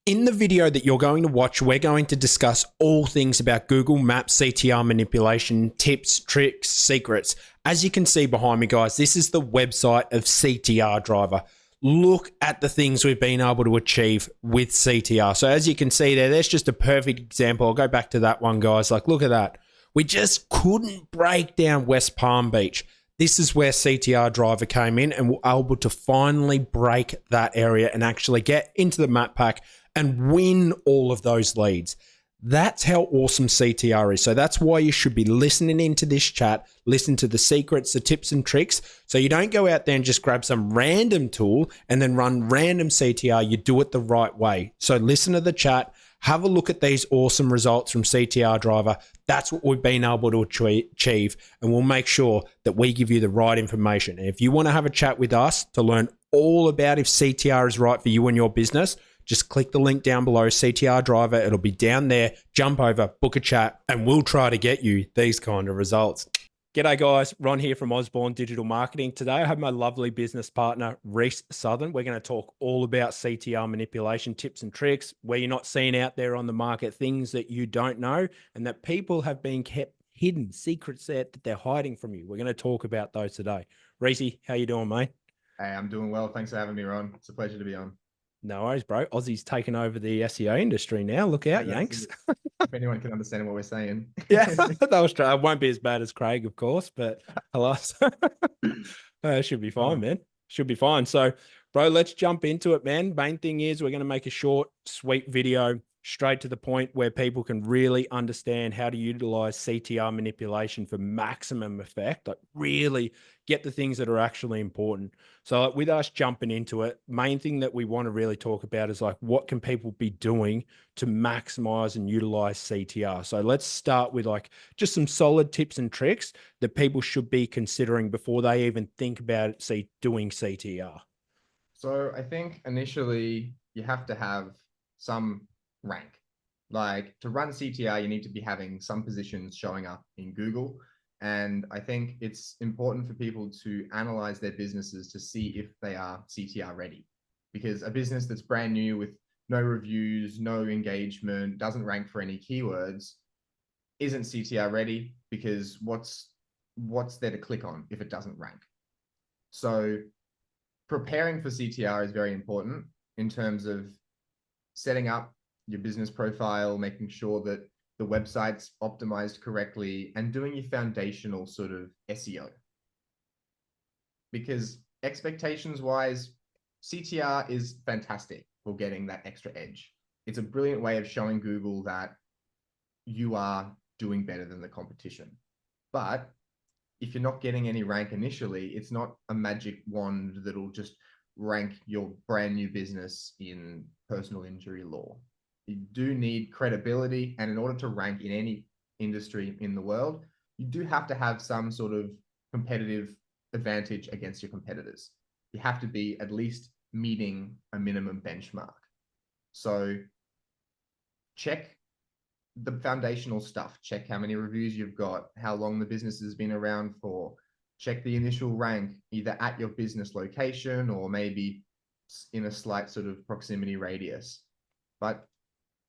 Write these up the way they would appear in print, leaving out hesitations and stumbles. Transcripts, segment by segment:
In the video that you're going to watch, we're going to discuss all things about Google Maps CTR manipulation, tips, tricks, secrets. As you can see behind me, guys, this is the website of CTR Driver. Look at the things we've been able to achieve with CTR. So as you can see there's just a perfect example. I'll go back to that one, guys. Like, look at that. We just couldn't break down West Palm Beach. This is where CTR Driver came in and were able to finally break that area and actually get into the map pack and win all of those leads. That's how awesome CTR is. So that's why you should be listening into this chat, listen to the secrets, the tips and tricks. So you don't go out there and just grab some random tool and then run random CTR. You do it the right way. So listen to the chat, have a look at these awesome results from CTR Driver. That's what we've been able to achieve, and we'll make sure that we give you the right information. And if you want to have a chat with us to learn all about if CTR is right for you and your business, just click the link down below, CTR Driver. It'll be down there. Jump over, book a chat, and we'll try to get you these kind of results. G'day guys, Ron here from Osborne Digital Marketing. Today I have my lovely business partner, Rhys Southern. We're going to talk all about CTR manipulation tips and tricks, where you're not seeing out there on the market, things that you don't know and that people have been kept hidden, secrets that they're hiding from you. We're going to talk about those today. Rhysy, how you doing, mate? Hey, I'm doing well. Thanks for having me, Ron. It's a pleasure to be on. No worries, bro. Aussie's taken over the SEO industry now. Look out, Yeah, Yanks. If anyone can understand what we're saying. Yeah, that was true. It won't be as bad as Craig, of course, but alas, it should be fine, man. Should be fine. So, bro, let's jump into it, man. Main thing is we're going to make a short, sweet video, straight to the point, where people can really understand how to utilize CTR manipulation for maximum effect, like really get the things that are actually important. So with us jumping into it, main thing that we want to really talk about is like, what can people be doing to maximize and utilize CTR? So let's start with like just some solid tips and tricks that people should be considering before they even think about doing CTR. So I think initially you have to have some rank. Like, to run CTR, you need to be having some positions showing up in Google. And I think it's important for people to analyze their businesses to see if they are CTR ready. Because a business that's brand new with no reviews, no engagement, doesn't rank for any keywords, isn't CTR ready, because what's there to click on if it doesn't rank? So preparing for CTR is very important in terms of setting up your business profile, making sure that the website's optimized correctly, and doing your foundational sort of SEO. Because expectations wise, CTR is fantastic for getting that extra edge. It's a brilliant way of showing Google that you are doing better than the competition. But if you're not getting any rank initially, it's not a magic wand that'll just rank your brand new business in personal injury law. You do need credibility, and in order to rank in any industry in the world, you do have to have some sort of competitive advantage against your competitors. You have to be at least meeting a minimum benchmark. So check the foundational stuff. Check how many reviews you've got, how long the business has been around for. Check the initial rank, either at your business location or maybe in a slight sort of proximity radius. But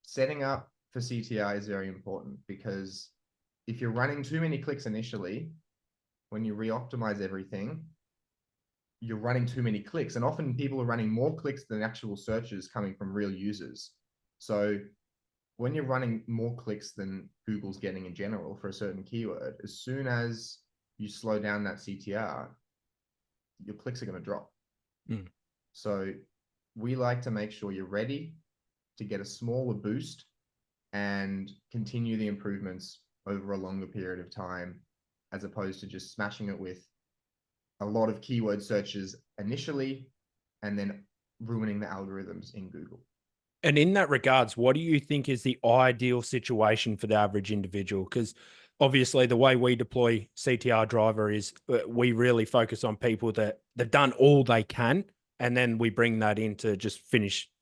setting up for CTR is very important, because if you're running too many clicks initially, when you re-optimize everything, you're running too many clicks. And often people are running more clicks than actual searches coming from real users. So when you're running more clicks than Google's getting in general for a certain keyword, as soon as you slow down that CTR, your clicks are going to drop. So we like to make sure you're ready to get a smaller boost and continue the improvements over a longer period of time, as opposed to just smashing it with a lot of keyword searches initially and then ruining the algorithms in Google. And in that regards, what do you think is the ideal situation for the average individual? Because obviously the way we deploy CTR Driver is we really focus on people that they've done all they can, and then we bring that in to just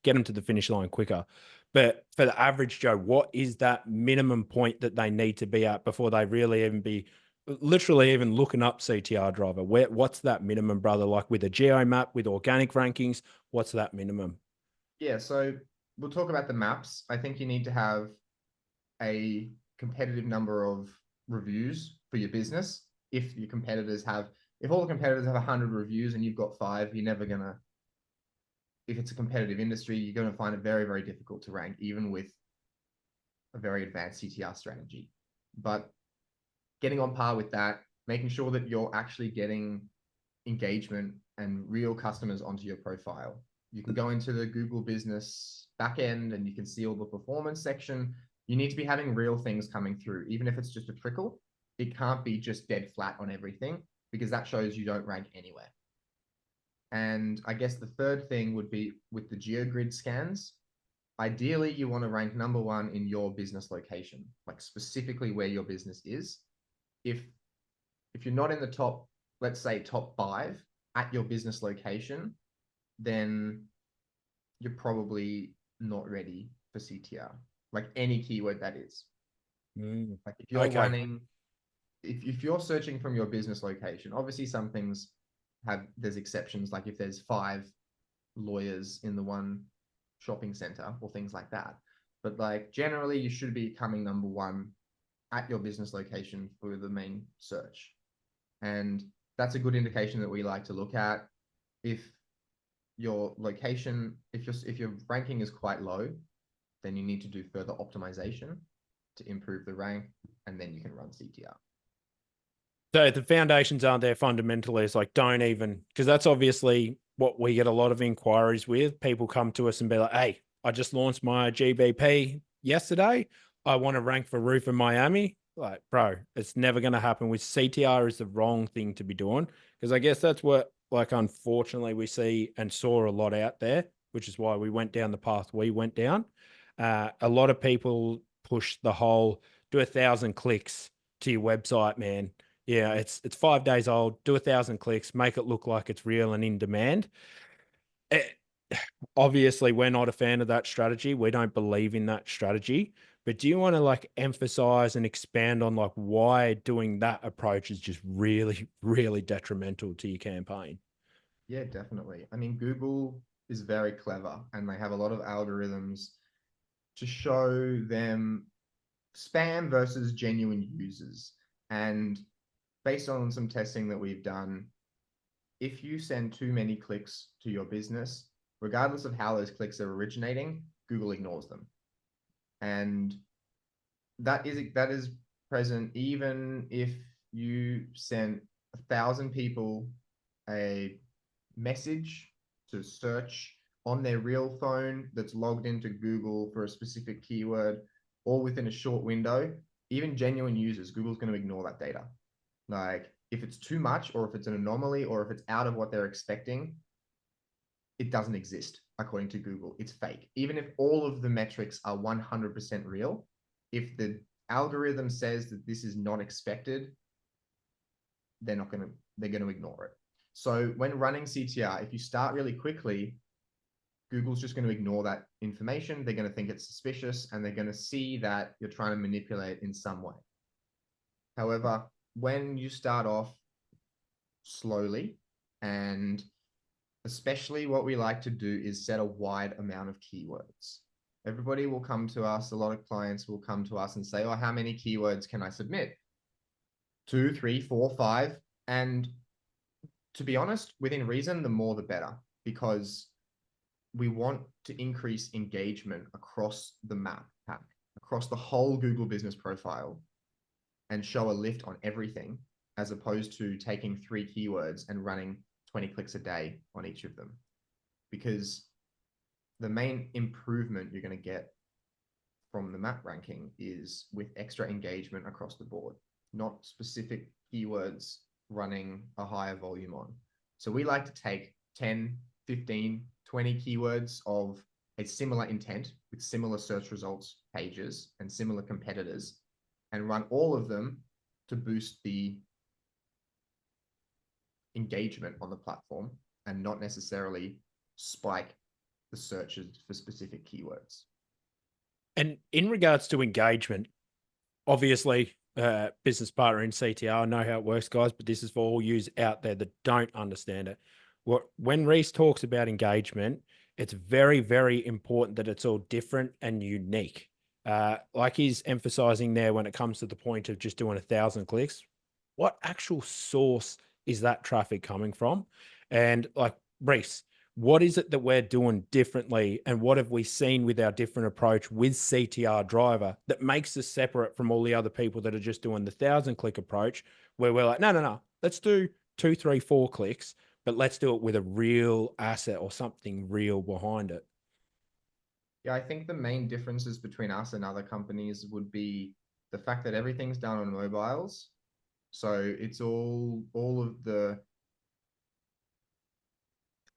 get them to the finish line quicker. But for the average Joe, what is that minimum point that they need to be at before they really even be literally even looking up CTR Driver? What's that minimum, brother? Like with a geo map, with organic rankings, what's that minimum? Yeah, so we'll talk about the maps. I think you need to have a competitive number of reviews for your business. If all the competitors have 100 reviews and you've got 5, you're never gonna, if it's a competitive industry, you're going to find it very, very difficult to rank, even with a very advanced CTR strategy. But getting on par with that, making sure that you're actually getting engagement and real customers onto your profile. You can go into the Google business backend and you can see all the performance section. You need to be having real things coming through, even if it's just a trickle. It can't be just dead flat on everything, because that shows you don't rank anywhere. And I guess the third thing would be with the GeoGrid scans. Ideally, you want to rank number 1 in your business location, like specifically where your business is. If you're not in the top, let's say top 5 at your business location, then you're probably not ready for CTR, like any keyword that is. Like if you're running, if you're searching from your business location, obviously some things there's exceptions, like if there's 5 lawyers in the one shopping center or things like that. But like generally you should be coming number 1 at your business location for the main search. And that's a good indication that we like to look at. If your location, if your ranking is quite low, then you need to do further optimization to improve the rank, and then you can run CTR. So the foundations aren't there fundamentally. It's like, don't even, because that's obviously what we get a lot of inquiries with. People come to us and be like, hey, I just launched my GBP yesterday. I want to rank for roof in Miami. Like, bro, it's never going to happen. With CTR is the wrong thing to be doing, because I guess that's what, like, unfortunately we see and saw a lot out there, which is why we went down the path we went down. A lot of people push the whole do 1,000 clicks to your website, man. Yeah, it's 5 days old. Do 1,000 clicks, make it look like it's real and in demand. Obviously, we're not a fan of that strategy. We don't believe in that strategy. But do you want to like emphasize and expand on like why doing that approach is just really, really detrimental to your campaign? Yeah, definitely. I mean, Google is very clever, and they have a lot of algorithms to show them spam versus genuine users. And based on some testing that we've done, if you send too many clicks to your business, regardless of how those clicks are originating, Google ignores them. And that is present even if you send 1,000 people a message to search on their real phone that's logged into Google for a specific keyword, all within a short window. Even genuine users, Google's going to ignore that data. Like if it's too much, or if it's an anomaly, or if it's out of what they're expecting, it doesn't exist according to Google. It's fake. Even if all of the metrics are 100% real, if the algorithm says that this is not expected, they're going to ignore it. So when running CTR, if you start really quickly, Google's just going to ignore that information. They're going to think it's suspicious, and they're going to see that you're trying to manipulate in some way. However, when you start off slowly, and especially what we like to do is set a wide amount of keywords. Everybody will come to us, a lot of clients will come to us and say, oh, how many keywords can I submit? 2, 3, 4, 5. And to be honest, within reason, the more the better, because we want to increase engagement across the map pack, across the whole Google business profile, and show a lift on everything, as opposed to taking 3 keywords and running 20 clicks a day on each of them. Because the main improvement you're going to get from the map ranking is with extra engagement across the board, not specific keywords running a higher volume on. So we like to take 10, 15, 20 keywords of a similar intent with similar search results pages and similar competitors, and run all of them to boost the engagement on the platform, and not necessarily spike the searches for specific keywords. And in regards to engagement, obviously, business partner in CTR, I know how it works, guys, but this is for all yous out there that don't understand it. When Rhys talks about engagement, it's very, very important that it's all different and unique. Like he's emphasizing there when it comes to the point of just doing 1,000 clicks, what actual source is that traffic coming from? And like Rhys, what is it that we're doing differently? And what have we seen with our different approach with CTR driver that makes us separate from all the other people that are just doing the 1,000 click approach, where we're like, no, no, no, let's do 2, 3, 4 clicks, but let's do it with a real asset or something real behind it. Yeah, I think the main differences between us and other companies would be the fact that everything's done on mobiles. So it's all of the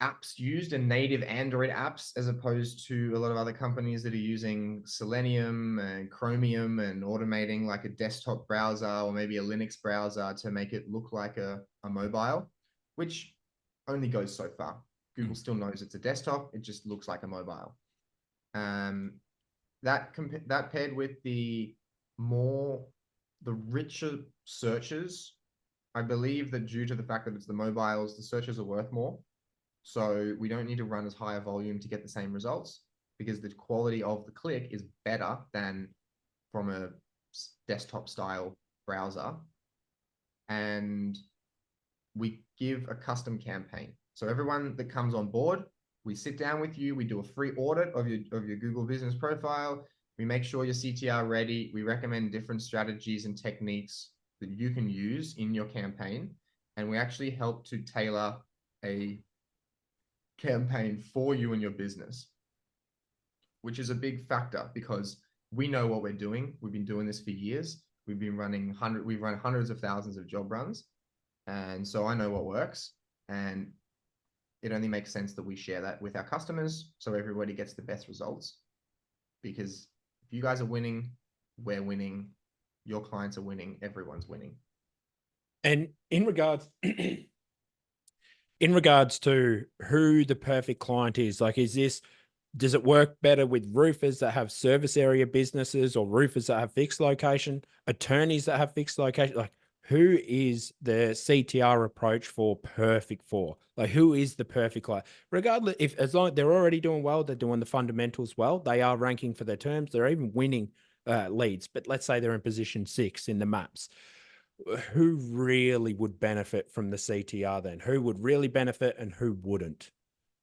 apps used and native Android apps, as opposed to a lot of other companies that are using Selenium and Chromium and automating like a desktop browser or maybe a Linux browser to make it look like a mobile, which only goes so far. Google still knows it's a desktop. It just looks like a mobile. That paired with the richer searches, I believe that due to the fact that it's the mobiles, the searches are worth more. So we don't need to run as high a volume to get the same results, because the quality of the click is better than from a desktop style browser. And we give a custom campaign. So everyone that comes on board, we sit down with you, we do a free audit of your Google business profile. We make sure your CTR ready. We recommend different strategies and techniques that you can use in your campaign. And we actually help to tailor a campaign for you and your business, which is a big factor because we know what we're doing. We've been doing this for years. We've run hundreds of thousands of job runs. And so I know what works, and it only makes sense that we share that with our customers so everybody gets the best results. Because if you guys are winning, we're winning, your clients are winning, everyone's winning. And in regards in regards to who the perfect client is, like, does it work better with roofers that have service area businesses, or roofers that have fixed location, attorneys that have fixed location? Like, who is the CTR approach perfect for? Like, who is the perfect client? Regardless, as long as they're already doing well, they're doing the fundamentals well, they are ranking for their terms, they're even winning leads. But let's say they're in position 6 in the maps. Who really would benefit from the CTR then? Who would really benefit and who wouldn't?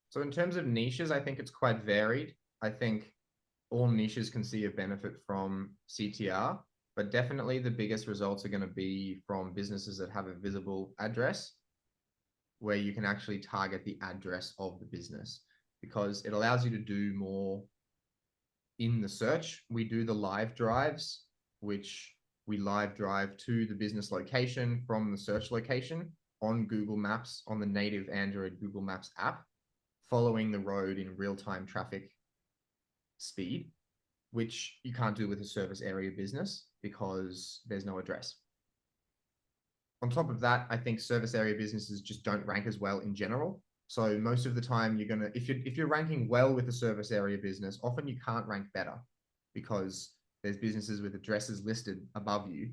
So in terms of niches, I think it's quite varied. I think all niches can see a benefit from CTR, but definitely the biggest results are going to be from businesses that have a visible address, where you can actually target the address of the business, because it allows you to do more in the search. We do the live drives, which we live drive to the business location from the search location on Google Maps, on the native Android Google Maps app, following the road in real-time traffic speed, which you can't do with a service area business because there's no address. On top of that, I think service area businesses just don't rank as well in general. So most of the time you're gonna, if you're ranking well with a service area business, often you can't rank better because there's businesses with addresses listed above you,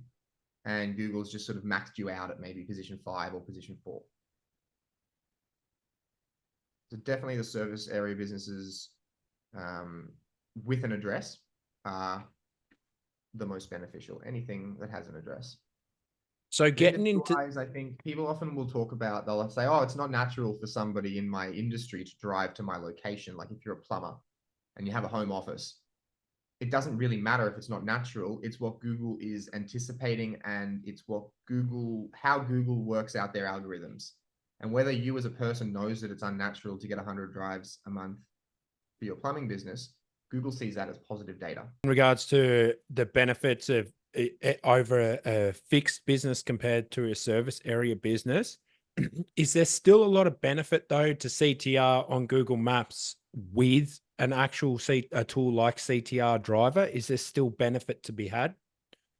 and Google's just sort of maxed you out at maybe position 5 or position 4. So definitely the service area businesses with an address are the most beneficial. Anything that has an address. So getting into, I think people often will talk about, they'll say, oh, it's not natural for somebody in my industry to drive to my location. Like if you're a plumber and you have a home office, it doesn't really matter if it's not natural. It's what Google is anticipating, and it's how Google works out their algorithms. And whether you as a person knows that it's unnatural to get 100 drives a month for your plumbing business, Google sees that as positive data. in regards to the benefits of over a fixed business compared to a service area business, is there still a lot of benefit though to CTR on Google Maps with an actual a tool like CTR driver? Is there still benefit to be had?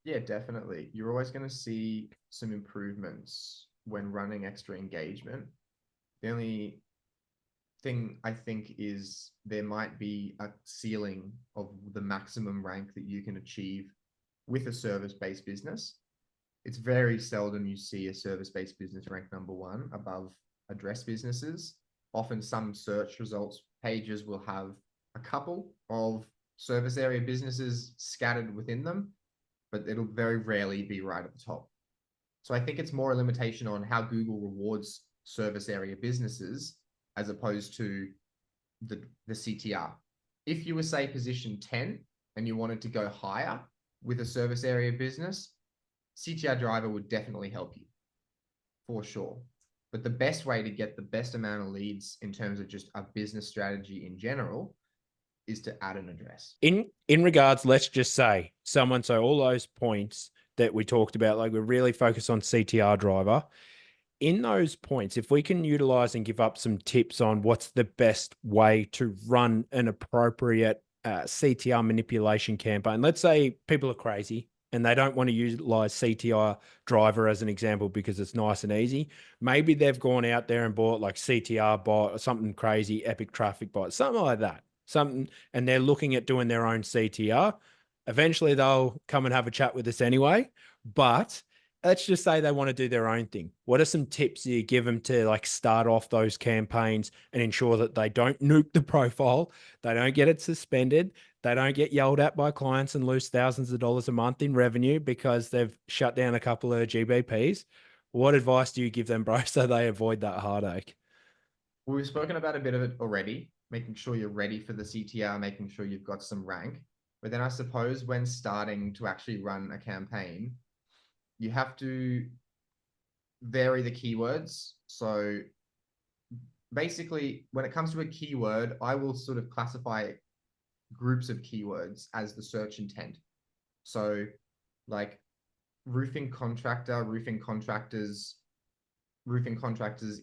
Yeah, definitely. You're always going to see some improvements when running extra engagement. The only thing I think is there might be a ceiling of the maximum rank that you can achieve with a service-based business. It's very seldom you see a service-based business rank number 1 above address businesses. Often some search results pages will have a couple of service area businesses scattered within them, but it'll very rarely be right at the top. So I think it's more a limitation on how Google rewards service area businesses as opposed to the CTR. If you were, say, position 10 and you wanted to go higher with a service area business, CTR driver would definitely help you for sure. But the best way to get the best amount of leads in terms of just a business strategy in general is to add an address. In regards, let's just say someone, so all those points that we talked about, like we're really focused on CTR driver. In those points, if we can utilize and give up some tips on what's the best way to run an appropriate CTR manipulation campaign. Let's say people are crazy and they don't want to utilize CTR driver as an example because it's nice and easy. Maybe they've gone out there and bought like CTR bot or something crazy, epic traffic bot, something like that. Something, and they're looking at doing their own CTR. Eventually they'll come and have a chat with us anyway, but let's just say they want to do their own thing. What are some tips you give them to like start off those campaigns and ensure that they don't nuke the profile, they don't get it suspended, they don't get yelled at by clients and lose thousands of dollars a month in revenue because they've shut down a couple of GBPs? What advice do you give them, bro, so they avoid that heartache? Well, we've spoken about a bit of it already, making sure you're ready for the CTR, making sure you've got some rank. But then I suppose when starting to actually run a campaign, you have to vary the keywords. So basically, when it comes to a keyword, I will sort of classify groups of keywords as the search intent. So like roofing contractor, roofing contractors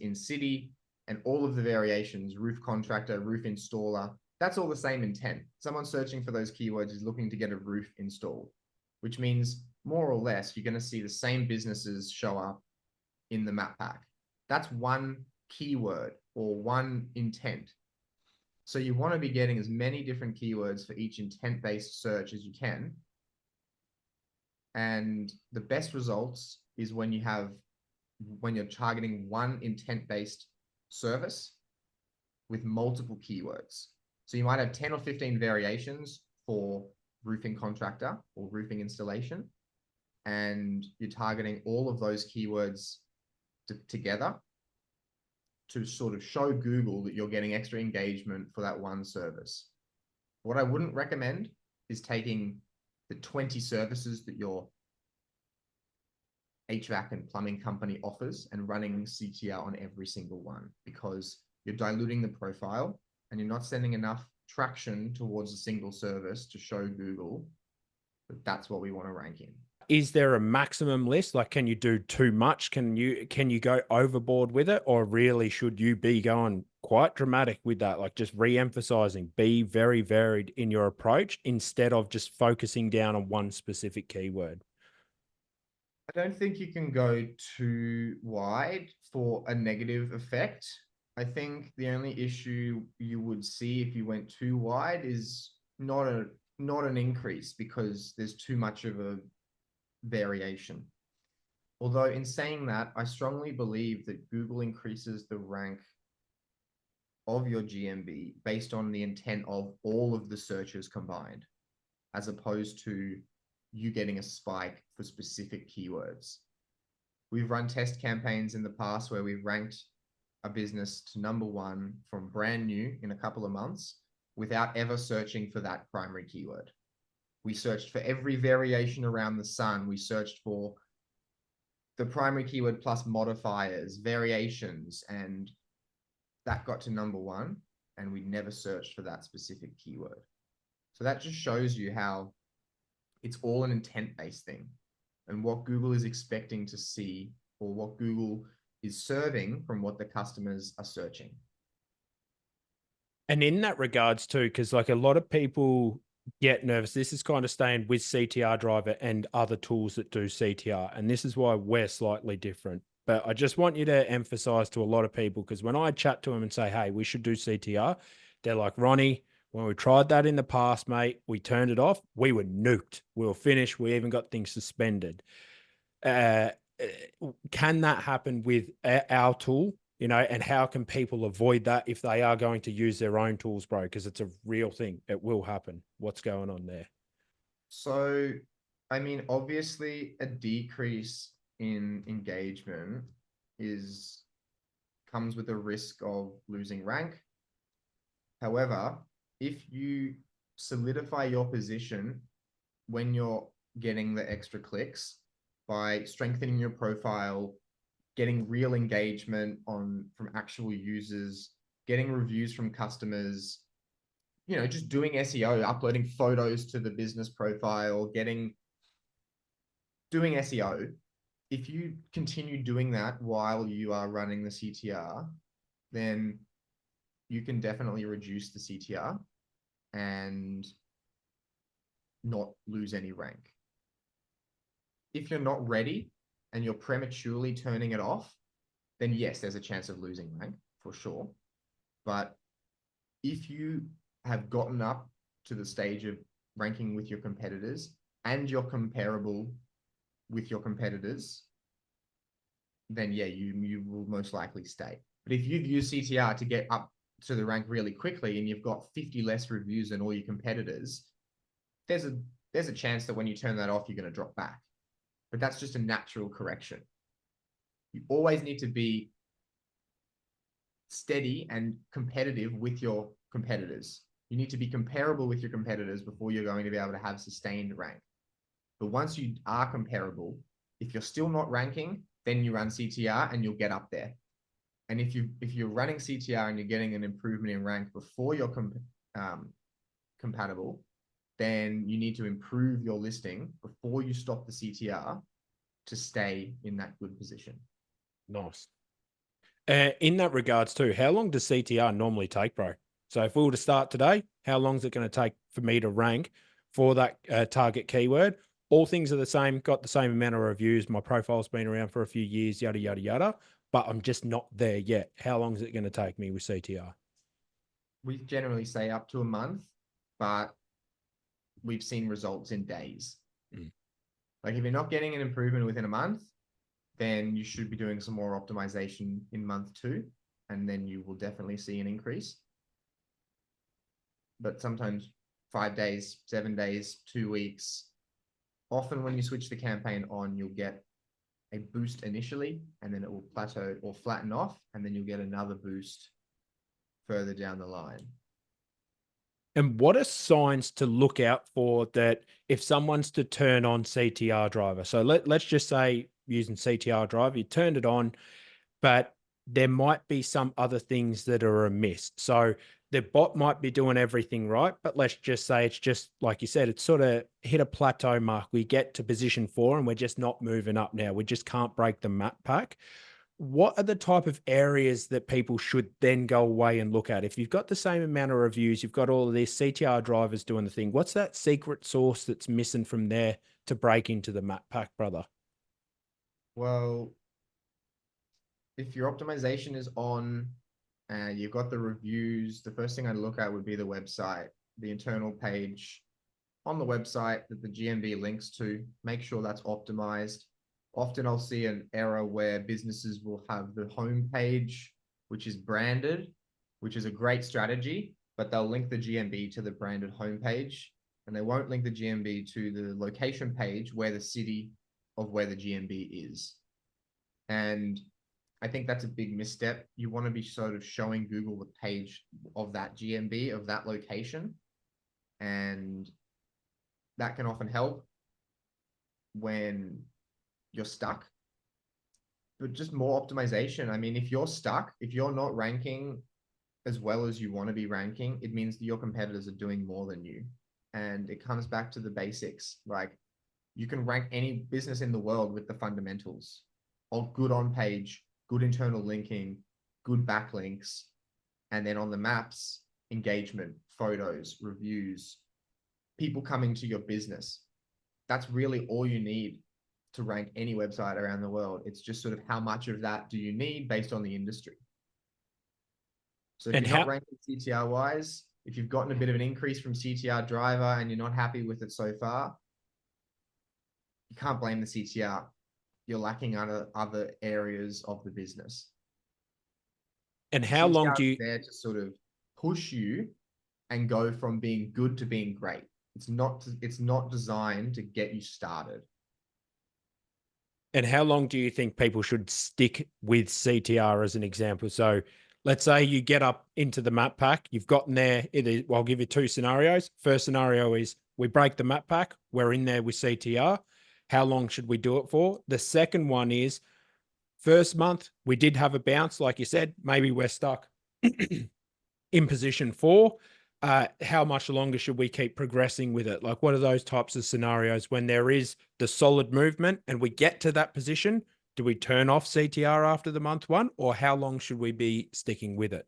in city, and all of the variations, roof contractor, roof installer, that's all the same intent. Someone searching for those keywords is looking to get a roof installed, which means more or less, you're going to see the same businesses show up in the map pack. That's one keyword or one intent. So you want to be getting as many different keywords for each intent-based search as you can. And the best results is when you're targeting one intent-based service with multiple keywords. So you might have 10 or 15 variations for roofing contractor or roofing installation, and you're targeting all of those keywords together to sort of show Google that you're getting extra engagement for that one service. What I wouldn't recommend is taking the 20 services that your HVAC and plumbing company offers and running CTR on every single one, because you're diluting the profile and you're not sending enough traction towards a single service to show Google that that's what we want to rank in. Is there a maximum list? Like, can you do too much? Can you go overboard with it? Or really should you be going quite dramatic with that? Like just re-emphasizing, be very varied in your approach instead of just focusing down on one specific keyword. I don't think you can go too wide for a negative effect. I think the only issue you would see if you went too wide is not an increase, because there's too much of a variation. Although in saying that, I strongly believe that Google increases the rank of your GMB based on the intent of all of the searches combined, as opposed to you getting a spike for specific keywords. We've run test campaigns in the past where we've ranked a business to #1 from brand new in a couple of months without ever searching for that primary keyword. We searched for every variation around the sun. We searched for the primary keyword plus modifiers, variations, and that got to #1, and we never searched for that specific keyword. So that just shows you how it's all an intent-based thing, and what Google is expecting to see, or what Google is serving from what the customers are searching. And in that regards too, because like a lot of people get nervous. This is kind of staying with CTR driver and other tools that do CTR. And this is why we're slightly different. But I just want you to emphasize to a lot of people, because when I chat to them and say, hey, we should do CTR, they're like, Ronnie, when we tried that in the past, mate, we turned it off. We were nuked. We were finished. We even got things suspended. Can that happen with our tool? and how can people avoid that if they are going to use their own tools, bro? Because it's a real thing. It will happen. What's going on there? So, I mean, obviously, a decrease in engagement is comes with a risk of losing rank. However, if you solidify your position when you're getting the extra clicks by strengthening your profile, getting real engagement from actual users, getting reviews from customers, just doing SEO, uploading photos to the business profile, doing SEO. If you continue doing that while you are running the CTR, then you can definitely reduce the CTR and not lose any rank. If you're not ready and you're prematurely turning it off, then yes, there's a chance of losing rank for sure. But if you have gotten up to the stage of ranking with your competitors and you're comparable with your competitors, then yeah, you will most likely stay. But if you've used CTR to get up to the rank really quickly and you've got 50 less reviews than all your competitors, there's a chance that when you turn that off, you're going to drop back. But that's just a natural correction. You always need to be steady and competitive with your competitors. You need to be comparable with your competitors before you're going to be able to have sustained rank. But once you are comparable, if you're still not ranking, then you run CTR and you'll get up there. And if you're running CTR and you're getting an improvement in rank before you're compatible, then you need to improve your listing before you stop the CTR to stay in that good position. Nice. In that regards too, how long does CTR normally take, bro? So if we were to start today, how long is it going to take for me to rank for that target keyword? All things are the same, got the same amount of reviews. My profile's been around for a few years, yada, yada, yada, but I'm just not there yet. How long is it going to take me with CTR? We generally say up to a month, but we've seen results in days. Like if you're not getting an improvement within a month, then you should be doing some more optimization in month 2, and then you will definitely see an increase. But sometimes 5 days, 7 days, 2 weeks. Often when you switch the campaign on, you'll get a boost initially, and then it will plateau or flatten off, and then you'll get another boost further down the line. And what are signs to look out for that if someone's to turn on CTR driver? So let's just say using CTR driver, you turned it on, but there might be some other things that are amiss. So the bot might be doing everything right, but let's just say it's just, like you said, it's sort of hit a plateau mark. We get to position 4 and we're just not moving up now. We just can't break the map pack. What are the type of areas that people should then go away and look at? If you've got the same amount of reviews, you've got all of these CTR drivers doing the thing, what's that secret sauce that's missing from there to break into the map pack, brother? Well, if your optimization is on and you've got the reviews, the first thing I'd look at would be the website, the internal page on the website that the GMB links to. Make sure that's optimized. Often I'll see an error where businesses will have the home page, which is branded, which is a great strategy, but they'll link the GMB to the branded homepage, and they won't link the GMB to the location page where the city of where the GMB is. And I think that's a big misstep. You want to be sort of showing Google the page of that GMB, of that location. And that can often help when you're stuck. But just more optimization. I mean, if you're stuck, if you're not ranking as well as you want to be ranking, it means that your competitors are doing more than you. And it comes back to the basics. Like you can rank any business in the world with the fundamentals of good on page, good internal linking, good backlinks, and then on the maps, engagement, photos, reviews, people coming to your business. That's really all you need to rank any website around the world. It's just sort of how much of that do you need based on the industry. So if you're not ranking CTR wise, if you've gotten a bit of an increase from CTR driver and you're not happy with it so far, you can't blame the CTR. You're lacking other areas of the business. And how long CTR do is you, there to sort of push you and go from being good to being great. It's not designed to get you started. and how long do you think people should stick with CTR as an example? So let's say you get up into the map pack, you've gotten there. I'll give you two scenarios. First scenario is we break the map pack, we're in there with CTR. How long should we do it for? The second one is first month, we did have a bounce, like you said, maybe we're stuck in position 4. How much longer should we keep progressing with it? Like, what are those types of scenarios when there is the solid movement and we get to that position? Do we turn off CTR after the month 1, or how long should we be sticking with it?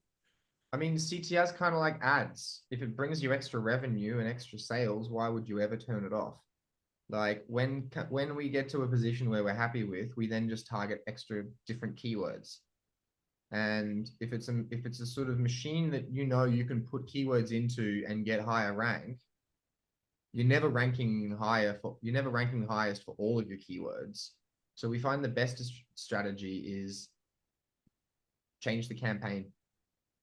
I mean, CTR is kind of like ads. If it brings you extra revenue and extra sales, why would you ever turn it off? Like when we get to a position where we're happy with, we then just target extra different keywords. And if it's a sort of machine that you know you can put keywords into and get higher rank, you're never ranking highest for all of your keywords. So we find the best strategy is change the campaign,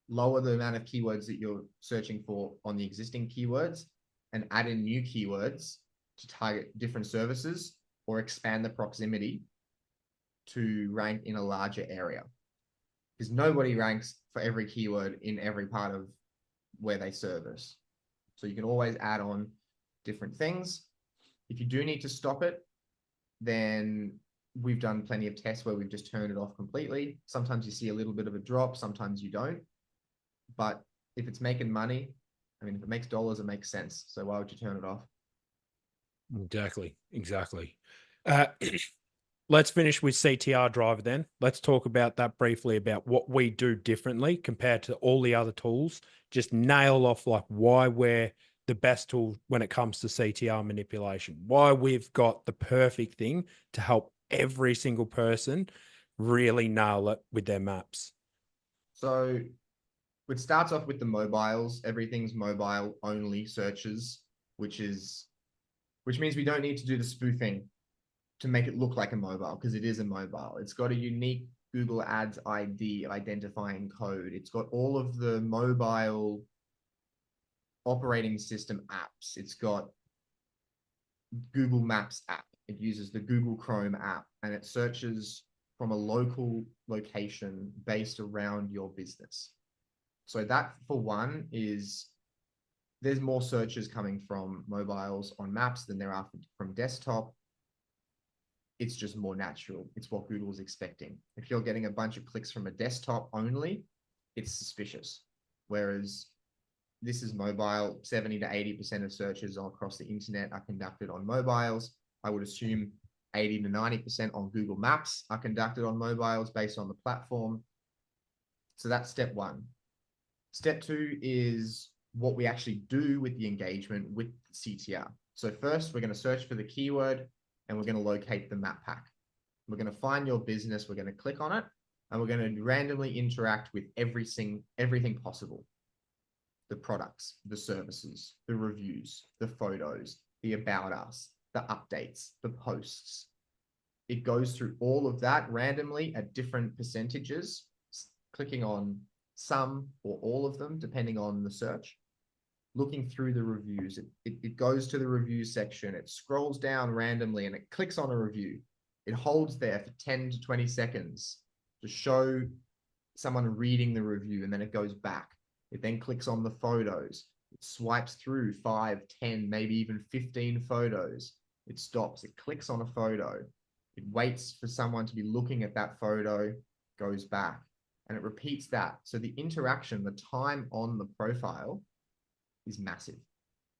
lower the amount of keywords that you're searching for on the existing keywords, and add in new keywords to target different services or expand the proximity to rank in a larger area. Because nobody ranks for every keyword in every part of where they service. So you can always add on different things. If you do need to stop it, then we've done plenty of tests where we've just turned it off completely. Sometimes you see a little bit of a drop, sometimes you don't. But if it's making money, I mean, if it makes dollars, it makes sense. So why would you turn it off? Exactly. Let's finish with CTR Driver then. Let's talk about that briefly, about what we do differently compared to all the other tools. Just nail off like why we're the best tool when it comes to CTR manipulation, why we've got the perfect thing to help every single person really nail it with their maps. So it starts off with the mobiles. Everything's mobile only searches, which means we don't need to do the spoofing to make it look like a mobile, because it is a mobile. It's got a unique Google Ads ID identifying code. It's got all of the mobile operating system apps. It's got Google Maps app. It uses the Google Chrome app, and it searches from a local location based around your business. So that, for one, is there's more searches coming from mobiles on maps than there are from desktop. It's just more natural. It's what Google's expecting. If you're getting a bunch of clicks from a desktop only, it's suspicious. Whereas this is mobile, 70 to 80% of searches all across the internet are conducted on mobiles. I would assume 80 to 90% on Google Maps are conducted on mobiles based on the platform. So that's step 1. Step 2 is what we actually do with the engagement with CTR. So first, we're going to search for the keyword, and we're going to locate the map pack. We're going to find your business, we're going to click on it, and we're going to randomly interact with everything possible. The products, the services, the reviews, the photos, the about us, the updates, the posts. It goes through all of that randomly at different percentages, clicking on some or all of them, depending on the search. Looking through the reviews, it goes to the review section, it scrolls down randomly and it clicks on a review. It holds there for 10 to 20 seconds to show someone reading the review, and then it goes back. It then clicks on the photos. It swipes through 5, 10, maybe even 15 photos. It stops, it clicks on a photo. It waits for someone to be looking at that photo, goes back, and it repeats that. So the interaction, the time on the profile is massive.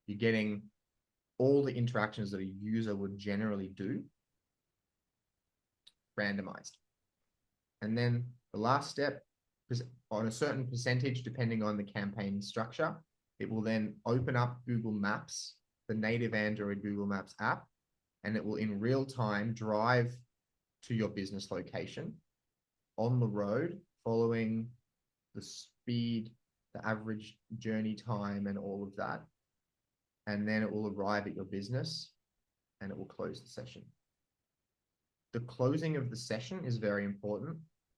You're getting all the interactions that a user would generally do randomized. And then the last step is on a certain percentage, depending on the campaign structure, it will then open up Google Maps, the native Android Google Maps app, and it will in real time drive to your business location on the road, following the speed, the average journey time, and all of that. And then it will arrive at your business and it will close the session. The closing of the session is very important,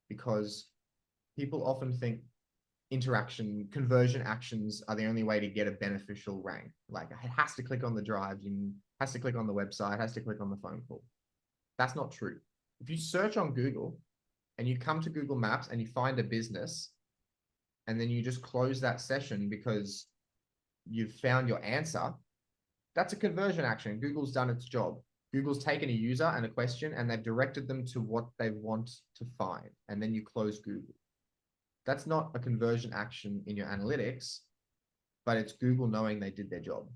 because people often think conversion actions are the only way to get a beneficial rank. Like, it has to click on the drive, has to click on the website, has to click on the phone call. That's not true. If you search on Google and you come to Google Maps and you find a business, and then you just close that session because you've found your answer, that's a conversion action. Google's done its job. Google's taken a user and a question and they've directed them to what they want to find. And then you close Google. That's not a conversion action in your analytics, but it's Google knowing they did their job.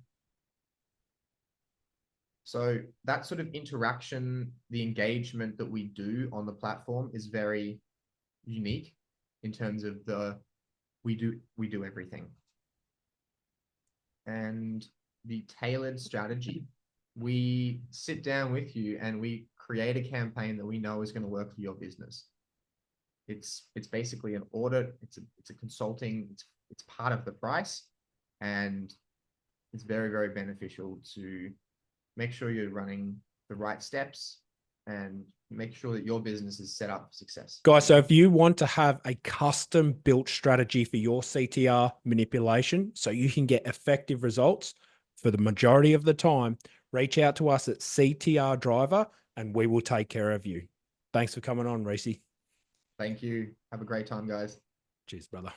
So that sort of interaction, the engagement that we do on the platform is very unique in terms of we do everything. And the tailored strategy, we sit down with you and we create a campaign that we know is going to work for your business. It's basically an audit. It's a consulting. It's part of the price, and it's very, very beneficial to make sure you're running the right steps and make sure that your business is set up for success. Guys, so if you want to have a custom built strategy for your CTR manipulation so you can get effective results for the majority of the time, reach out to us at CTR Driver and we will take care of you. Thanks for coming on, Rhys. Thank you. Have a great time, guys. Cheers, brother.